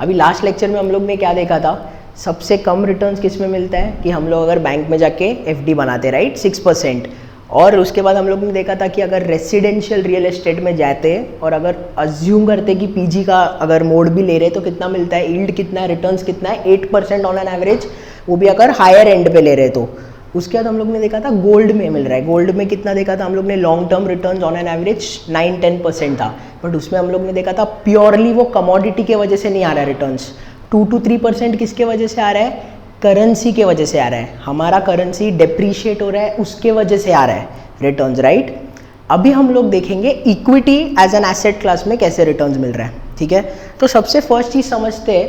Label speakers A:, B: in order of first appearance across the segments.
A: अभी last lecture में हम लोग ने क्या देखा था, सबसे कम रिटर्न्स किस में मिलता है कि हम लोग अगर बैंक में जाके एफडी बनाते राइट 6%, और उसके बाद हम लोग ने देखा था कि अगर रेसिडेंशियल रियल एस्टेट में जाते और अगर अज्यूम करते कि पीजी का अगर मोड भी ले रहे तो कितना मिलता है, यील्ड कितना है, रिटर्न्स कितना है, 8% ऑन एन एवरेज, वो भी अगर हायर एंड पे ले रहे तो। उसके बाद हम लोग ने देखा था गोल्ड में मिल रहा है, गोल्ड में कितना देखा था हम लोग ने, long term returns on an average 9-10% था, बट उसमें हम लोग ने देखा था प्योरली वो कमोडिटी के वजह से नहीं आ रहा है रिटर्न्स, 2-3% किसके वजह से आ रहा है, करेंसी के वजह से आ रहा है, हमारा करेंसी डेप्रीशिएट हो रहा है उसके वजह से आ रहा है रिटर्न्स राइट। अभी हम लोग देखेंगे equity as an asset class में कैसे रिटर्न्स मिल रहा है, ठीक है। तो सबसे फर्स्ट चीज़ समझते हैं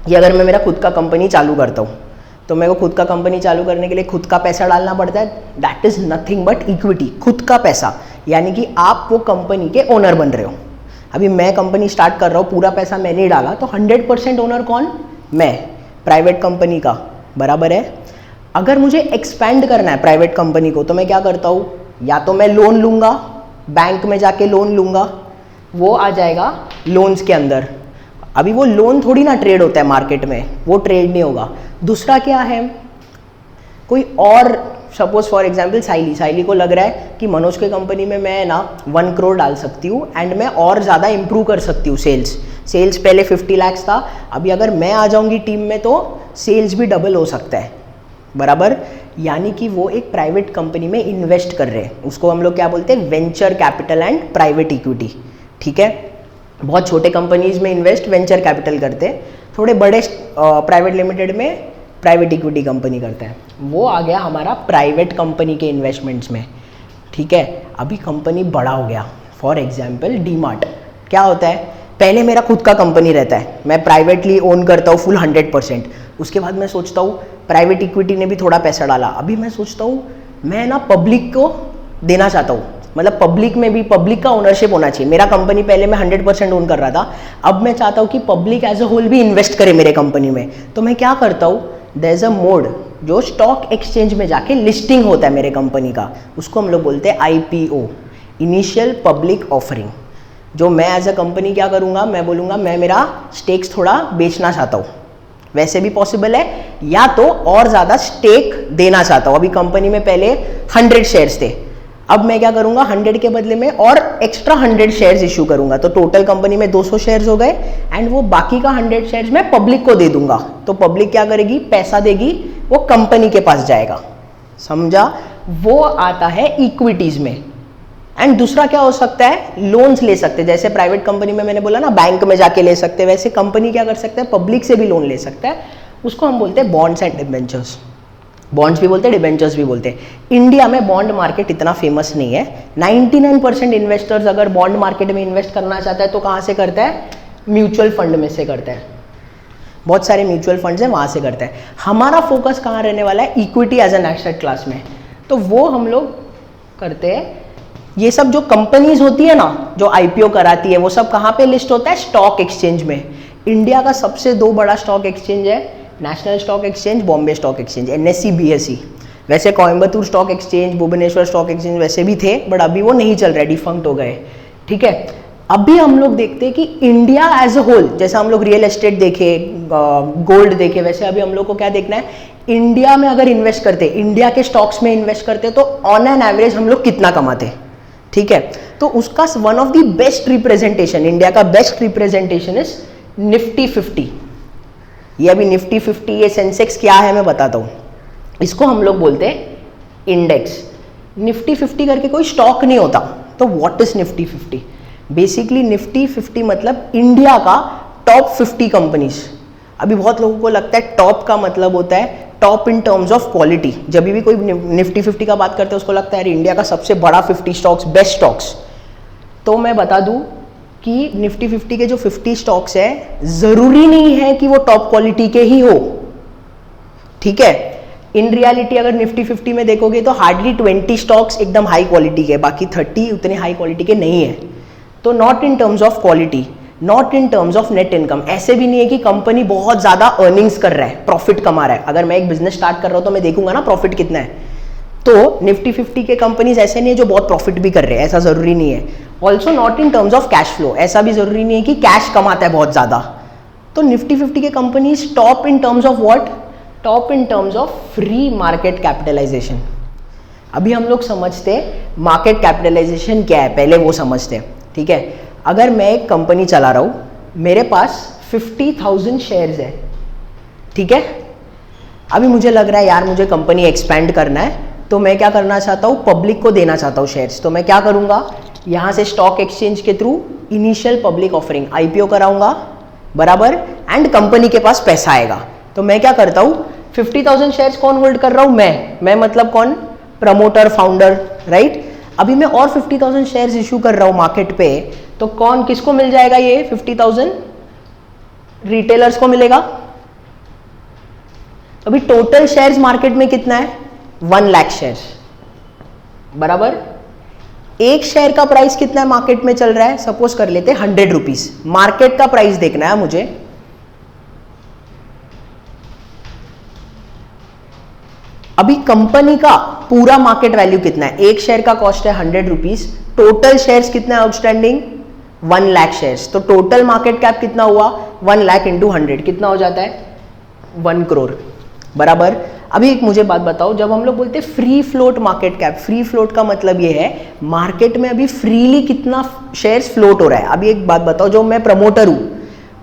A: कि अगर मैं मेरा खुद का कंपनी चालू करता हूँ तो मेरे को खुद का कंपनी चालू करने के लिए खुद का पैसा डालना पड़ता है, that is nothing but equity, खुद का पैसा, यानी कि आप वो कंपनी के ओनर बन रहे हो। अभी मैं कंपनी स्टार्ट कर रहा हूँ, पूरा पैसा मैंने डाला तो 100% ओनर कौन, मैं, प्राइवेट कंपनी का, बराबर है। अगर मुझे एक्सपैंड करना है प्राइवेट कंपनी को तो मैं क्या करता हूँ, या तो मैं लोन लूँगा, बैंक में जाके लोन लूँगा, वो आ जाएगा लोन्स के अंदर। अभी वो लोन थोड़ी ना ट्रेड होता है मार्केट में, वो ट्रेड नहीं होगा। दूसरा क्या है, कोई और सपोज फॉर एग्जांपल साइली को लग रहा है कि मनोज के कंपनी में मैं ना 1 करोड़ डाल सकती हूँ एंड मैं और ज़्यादा इंप्रूव कर सकती हूँ सेल्स पहले 50 लाख था, अभी अगर मैं आ जाऊँगी टीम में तो सेल्स भी डबल हो सकता है, बराबर। यानी कि वो एक प्राइवेट कंपनी में इन्वेस्ट कर रहे हैं, उसको हम लोग क्या बोलते हैं, venture capital and private equity, ठीक है। बहुत छोटे कंपनीज में इन्वेस्ट वेंचर कैपिटल करते हैं, थोड़े बड़े प्राइवेट लिमिटेड में प्राइवेट इक्विटी कंपनी करते हैं। वो आ गया हमारा प्राइवेट कंपनी के इन्वेस्टमेंट्स में, ठीक है। अभी कंपनी बड़ा हो गया, फॉर एग्जांपल डीमार्ट, क्या होता है, पहले मेरा खुद का कंपनी रहता है, मैं प्राइवेटली ओन करता हूँ फुल 100%, उसके बाद मैं सोचता हूँ प्राइवेट इक्विटी ने भी थोड़ा पैसा डाला, अभी मैं सोचता हूँ मैं ना पब्लिक को देना चाहता हूँ, मतलब पब्लिक में भी पब्लिक का ओनरशिप होना चाहिए। मेरा कंपनी पहले मैं 100% ओन कर रहा था, अब मैं चाहता हूँ कि पब्लिक एज अ होल भी इन्वेस्ट करे मेरे कंपनी में, तो मैं क्या करता हूँ, देयर इज अ मोड जो स्टॉक एक्सचेंज में जाके लिस्टिंग होता है मेरे कंपनी का, उसको हम लोग बोलते हैं IPO, इनिशियल पब्लिक ऑफरिंग। जो मैं एज अ कंपनी क्या करूँगा, मैं बोलूँगा मैं मेरा स्टेक्स थोड़ा बेचना चाहता हूँ, वैसे भी पॉसिबल है, या तो और ज़्यादा स्टेक देना चाहता हूँ। अभी कंपनी में पहले 100 शेयर्स थे, अब मैं क्या करूंगा 100 के बदले में और एक्स्ट्रा 100 शेयर्स इशू करूंगा, तो टोटल कंपनी में 200 शेयर्स हो गए एंड वो बाकी का 100 शेयर्स मैं पब्लिक को दे दूंगा, तो पब्लिक क्या करेगी, पैसा देगी, वो कंपनी के पास जाएगा, समझा। वो आता है इक्विटीज में। एंड दूसरा क्या हो सकता है, लोन्स ले सकते हैं, जैसे प्राइवेट कंपनी में मैंने बोला ना बैंक में जाके ले सकते हैं, वैसे कंपनी क्या कर सकते हैं, पब्लिक से भी लोन ले सकता है, उसको हम बोलते हैं बॉन्ड्स एंड डिबेंचर्स। बॉन्ड्स भी बोलते हैं, डिबेंचर्स भी बोलते हैं। इंडिया में बॉन्ड मार्केट इतना फेमस नहीं है, 99% इन्वेस्टर्स अगर बॉन्ड मार्केट में इन्वेस्ट करना चाहता है तो कहाँ से करता है, म्यूचुअल फंड में से करता है, बहुत सारे म्यूचुअल फंड्स हैं वहाँ से करता है। हमारा फोकस कहाँ रहने वाला है, equity as an asset class में, तो वो हम लोग करते हैं। ये सब जो कंपनीज होती है ना जो IPO कराती है, वो सब कहाँ पे लिस्ट होता है, स्टॉक एक्सचेंज में। इंडिया का सबसे 2 बड़ा स्टॉक एक्सचेंज है, national stock exchange, Bombay stock exchange, NSE BSE। वैसे Coimbatore stock exchange, Bhubaneswar stock exchange वैसे भी थे, बट अभी वो नहीं चल रहे, डिफंक्ट हो गए, ठीक है। अभी हम लोग देखते हैं कि इंडिया एज अ होल, जैसे हम लोग रियल एस्टेट देखे, गोल्ड देखे, वैसे अभी हम लोग को क्या देखना है, इंडिया में अगर इन्वेस्ट करते, इंडिया के स्टॉक्स में इन्वेस्ट करते तो ऑन एन एवरेज हम लोग कितना कमाते, ठीक है। तो उसका one of the best representation, India का बेस्ट रिप्रेजेंटेशन इज निफ्टी 50। ये अभी निफ्टी 50, ये सेंसेक्स क्या है मैं बताता हूँ, इसको हम लोग बोलते हैं इंडेक्स। निफ्टी 50 करके कोई स्टॉक नहीं होता, तो what is Nifty 50, basically Nifty 50 मतलब इंडिया का टॉप 50 कंपनीज। अभी बहुत लोगों को लगता है टॉप का मतलब होता है top in terms of quality, जब भी कोई निफ्टी 50 का बात करते हैं उसको लगता है इंडिया का सबसे बड़ा 50 स्टॉक्स, बेस्ट स्टॉक्स। तो मैं बता दूं कि निफ्टी 50 के जो 50 स्टॉक्स है, जरूरी नहीं है कि वो टॉप क्वालिटी के ही हो, ठीक है। इन रियलिटी अगर निफ्टी 50 में देखोगे तो हार्डली 20 स्टॉक्स एकदम हाई क्वालिटी के, बाकी 30 उतने हाई क्वालिटी के नहीं है। तो not in terms of quality, not in terms of net income, ऐसे भी नहीं है कि कंपनी बहुत ज्यादा अर्निंग्स कर रहा है, प्रॉफिट कमा रहा है। अगर मैं एक बिजनेस स्टार्ट कर रहा हूं तो मैं देखूंगा ना प्रॉफिट कितना है, तो निफ्टी 50 के कंपनीज ऐसे नहीं है जो बहुत प्रॉफिट भी कर रहे हैं, ऐसा जरूरी नहीं है। Also not in terms of cash flow, ऐसा भी जरूरी नहीं है कि कैश कमाता है बहुत ज्यादा, तो निफ्टी 50 के companies top in terms of what? Top in terms of free market capitalization. अभी हम लोग समझते हैं मार्केट कैपिटलाइजेशन क्या है, पहले वो समझते हैं, ठीक है। अगर मैं एक कंपनी चला रहा हूँ, मेरे पास 50,000 शेयर्स है, ठीक है। अभी मुझे लग रहा है यार मुझे कंपनी एक्सपैंड करना है, तो मैं क्या करना चाहता हूँ, पब्लिक को देना चाहता हूँ शेयर्स। तो मैं क्या करूँगा, यहाँ से स्टॉक एक्सचेंज के through initial public offering IPO कराऊंगा, बराबर, एंड कंपनी के पास पैसा आएगा। तो मैं क्या करता हूँ, 50,000 शेयर्स कौन होल्ड कर रहा हूँ? मैं मतलब कौन? Promoter, founder, right. अभी मैं और 50,000 शेयर्स इशू कर रहा हूँ मार्केट पे, तो कौन, किसको मिल जाएगा ये 50,000? रिटेलर्स को मिलेगा। अभी टोटल शेयर्स मार्केट में कितना है? 1 लाख शेयर्स, बराबर। एक शेयर का प्राइस कितना है मार्केट में चल रहा है? सपोज कर लेते हैं 100 रुपीज। मार्केट का प्राइस देखना है मुझे। अभी कंपनी का पूरा मार्केट वैल्यू कितना है? एक शेयर का कॉस्ट है 100 रुपीज, टोटल शेयर्स कितना है आउटस्टैंडिंग? 1 लाख शेयर्स। तो टोटल मार्केट कैप कितना हुआ? 1 लाख इंटू 100 कितना हो जाता है? 1 करोड़, बराबर। अभी एक मुझे बात बताओ, जब हम लोग बोलते हैं free float market cap, free float का मतलब ये है मार्केट में अभी फ्रीली कितना शेयर्स फ्लोट हो रहा है। अभी एक बात बताओ, जो मैं प्रमोटर हूं,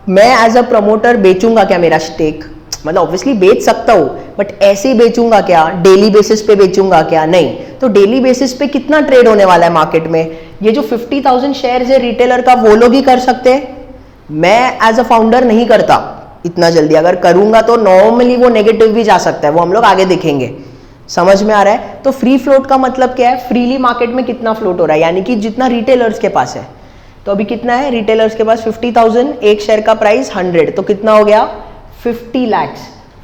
A: मैं एज अ प्रमोटर बेचूंगा क्या मेरा स्टेक? मतलब ऑब्वियसली बेच सकता हूं, बट ऐसे ही बेचूंगा क्या? डेली बेसिस पे बेचूंगा क्या? नहीं। तो डेली बेसिस पे कितना ट्रेड होने वाला है मार्केट में? ये जो 50,000 शेयर्स है रिटेलर का, वो लोग ही कर सकते हैं, मैं एज अ फाउंडर नहीं करता इतना जल्दी। अगर करूंगा तो नॉर्मली वो नेगेटिव भी जा सकता है, वो हम लोग आगे देखेंगे। समझ में आ रहा है? तो फ्री फ्लोट का मतलब क्या है? फ्रीली मार्केट में कितना फ्लोट हो रहा है, यानी कि जितना रिटेलर्स के पास है। तो अभी कितना है रिटेलर्स के पास? 50,000, एक शेयर का प्राइस 100, तो कितना हो गया? 50 लैक्स।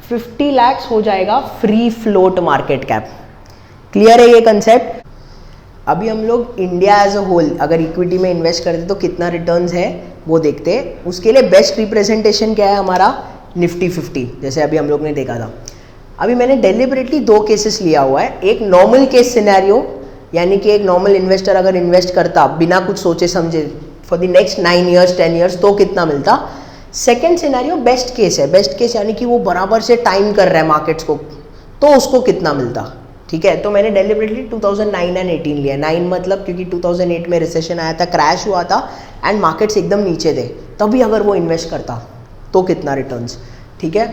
A: 50 लैक्स हो जाएगा free float market cap. Clear है ये कंसेप्ट? अभी हम लोग इंडिया एज अ होल अगर इक्विटी में इन्वेस्ट करते तो कितना रिटर्न्स है वो देखते हैं। उसके लिए बेस्ट रिप्रेजेंटेशन क्या है हमारा? निफ्टी 50, जैसे अभी हम लोग ने देखा था। अभी मैंने डेलिबरेटली 2 केसेस लिया हुआ है। एक नॉर्मल केस सिनेरियो, यानी कि एक नॉर्मल इन्वेस्टर अगर इन्वेस्ट करता बिना कुछ सोचे समझे for the next 9 years 10 years, तो कितना मिलता। सेकेंड सिनेरियो बेस्ट केस है। बेस्ट केस यानी कि वो बराबर से टाइम कर रहा है मार्केट्स को, तो उसको कितना मिलता, ठीक है। तो मैंने डेलिबरेटली 2009 एंड 18 लिया। 9 मतलब क्योंकि 2008 में रिसेशन आया था, क्रैश हुआ था एंड मार्केट्स एकदम नीचे थे, तभी अगर वो इन्वेस्ट करता तो कितना रिटर्न्स, ठीक है।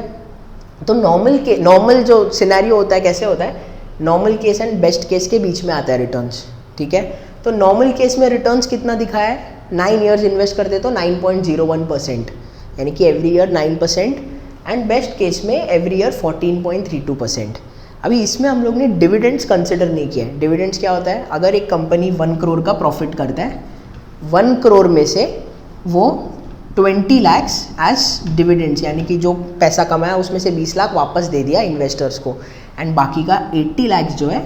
A: तो नॉर्मल जो सिनेरियो होता है कैसे होता है? Normal case and best case के बीच में आता है रिटर्न्स, ठीक है। तो नॉर्मल केस में रिटर्न्स कितना दिखाया है? 9 ईयर्स इन्वेस्ट करते तो 9.01%, यानी कि every year 9%, and best case में एवरी ईयर 14.32%। अभी इसमें हम लोग ने डिविडेंड्स कंसिडर नहीं किया है। डिविडेंड्स क्या होता है? अगर एक कंपनी 1 करोड़ का प्रॉफिट करता है, 1 करोड़ में से वो 20 लाख्स एज डिविडेंड्स, यानी कि जो पैसा कमाया उसमें से 20 लाख वापस दे दिया इन्वेस्टर्स को, एंड बाकी का 80 लाख्स जो है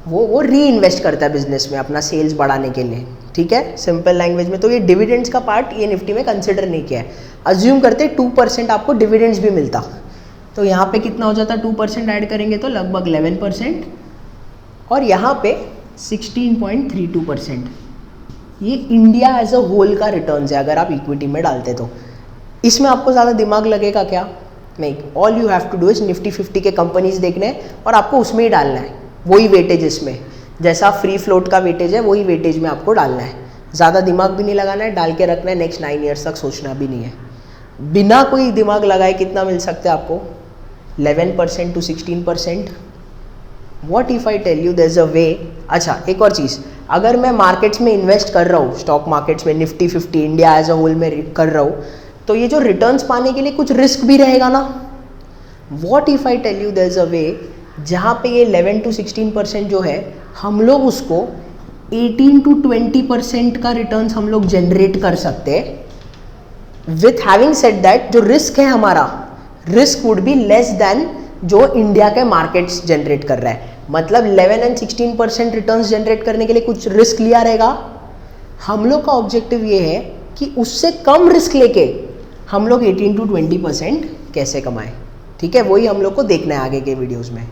A: वो री इन्वेस्ट करता है बिजनेस में अपना सेल्स बढ़ाने के लिए, ठीक है, सिंपल लैंग्वेज में। तो ये डिविडेंड्स का पार्ट ये निफ्टी में कंसिडर नहीं किया है। अज्यूम करते 2% आपको डिविडेंड्स भी मिलता, तो यहाँ पे कितना हो जाता? 2% ऐड करेंगे तो लगभग 11%, और यहाँ पे 16.32%। ये इंडिया एज अ होल का रिटर्न्स है अगर आप इक्विटी में डालते तो। इसमें आपको ज़्यादा दिमाग लगेगा क्या? नहीं। All you have to do is Nifty 50 के कंपनीज देखने और आपको उसमें ही डालना है, वही वेटेज इसमें, जैसा फ्री फ्लोट का वेटेज है वही वेटेज में आपको डालना है। ज़्यादा दिमाग भी नहीं लगाना है, डाल के रखना है, नेक्स्ट 9 ईयर्स तक सोचना भी नहीं है। बिना कोई दिमाग लगाए कितना मिल सकता है आपको? 11% to 16%। What if I tell you there is a way. अच्छा एक और चीज़, अगर मैं मार्केट्स में इन्वेस्ट कर रहा हूँ, स्टॉक मार्केट्स में Nifty 50 India as a whole में कर रहा हूँ, तो ये जो रिटर्न्स पाने के लिए कुछ रिस्क भी रहेगा ना। What if I tell you there is a way जहाँ पे ये 11 to 16% जो है, हम लोग उसको 18 to 20% का रिटर्न्स हम लोग जनरेट कर सकते हैं। विथ हैविंग सेड दैट, जो रिस्क है हमारा, risk would be less than जो इंडिया के मार्केट्स जनरेट कर रहा है। मतलब 11 and 16% रिटर्न्स जनरेट करने के लिए कुछ रिस्क लिया रहेगा। हम लोग का ऑब्जेक्टिव ये है कि उससे कम रिस्क लेके हम लोग 18 to 20% कैसे कमाएं, ठीक है। वही हम लोग को देखना है आगे के वीडियोस में।